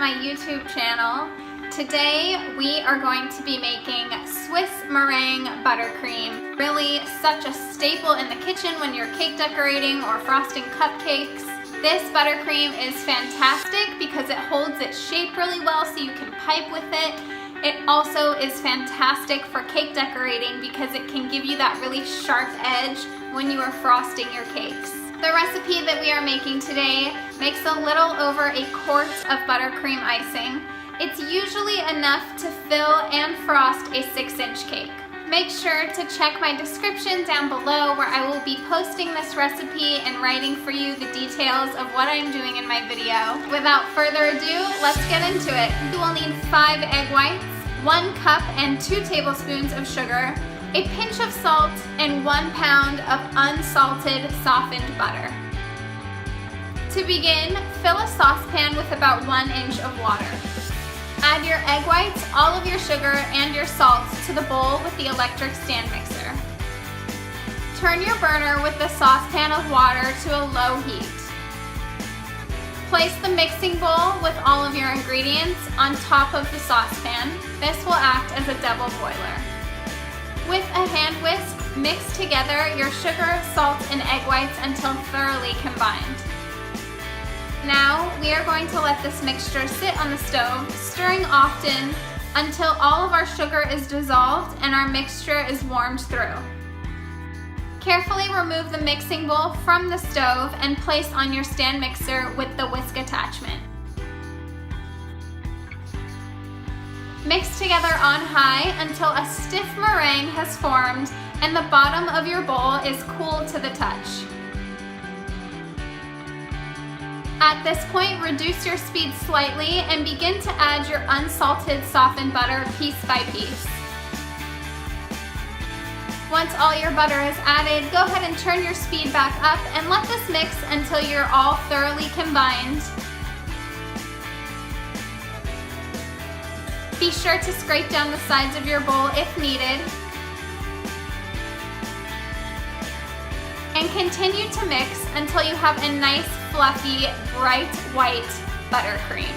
my YouTube channel. Today we are going to be making Swiss meringue buttercream. Really such a staple in the kitchen when you're cake decorating or frosting cupcakes. This buttercream is fantastic because it holds its shape really well so you can pipe with it. It also is fantastic for cake decorating because it can give you that really sharp edge when you are frosting your cakes. The recipe that we are making today makes a little over a quart of buttercream icing. It's usually enough to fill and frost a 6-inch cake. Make sure to check my description down below where I will be posting this recipe and writing for you the details of what I'm doing in my video. Without further ado, let's get into it. You will need 5 egg whites, 1 cup and 2 tablespoons of sugar, a pinch of salt, and 1 pound of unsalted softened butter. To begin, fill a saucepan with about 1 inch of water. Add your egg whites, all of your sugar, and your salt to the bowl with the electric stand mixer. Turn your burner with the saucepan of water to a low heat. Place the mixing bowl with all of your ingredients on top of the saucepan. This will act as a double boiler. With a hand whisk, mix together your sugar, salt, and egg whites until thoroughly combined. Now, we are going to let this mixture sit on the stove, stirring often until all of our sugar is dissolved and our mixture is warmed through. Carefully remove the mixing bowl from the stove and place on your stand mixer with the whisk attachment. Mix together on high until a stiff meringue has formed and the bottom of your bowl is cool to the touch. At this point, reduce your speed slightly and begin to add your unsalted softened butter piece by piece. Once all your butter is added, go ahead and turn your speed back up and let this mix until you're all thoroughly combined. Be sure to scrape down the sides of your bowl if needed. And continue to mix until you have a nice, fluffy, bright white buttercream.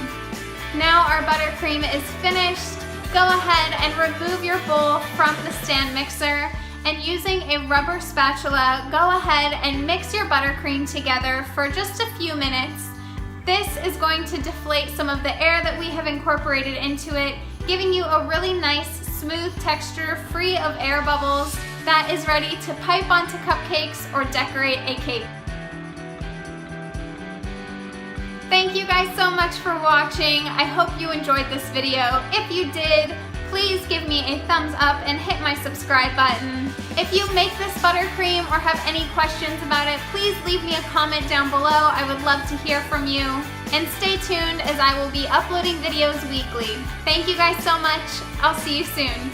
Now our buttercream is finished. Go ahead and remove your bowl from the stand mixer, and using a rubber spatula, go ahead and mix your buttercream together for just a few minutes. This is going to deflate some of the air that we have incorporated into it, giving you a really nice, smooth texture free of air bubbles that is ready to pipe onto cupcakes or decorate a cake. Thank you guys so much for watching. I hope you enjoyed this video. If you did, please give me a thumbs up and hit my subscribe button. If you make this buttercream or have any questions about it, please leave me a comment down below. I would love to hear from you. And stay tuned as I will be uploading videos weekly. Thank you guys so much. I'll see you soon.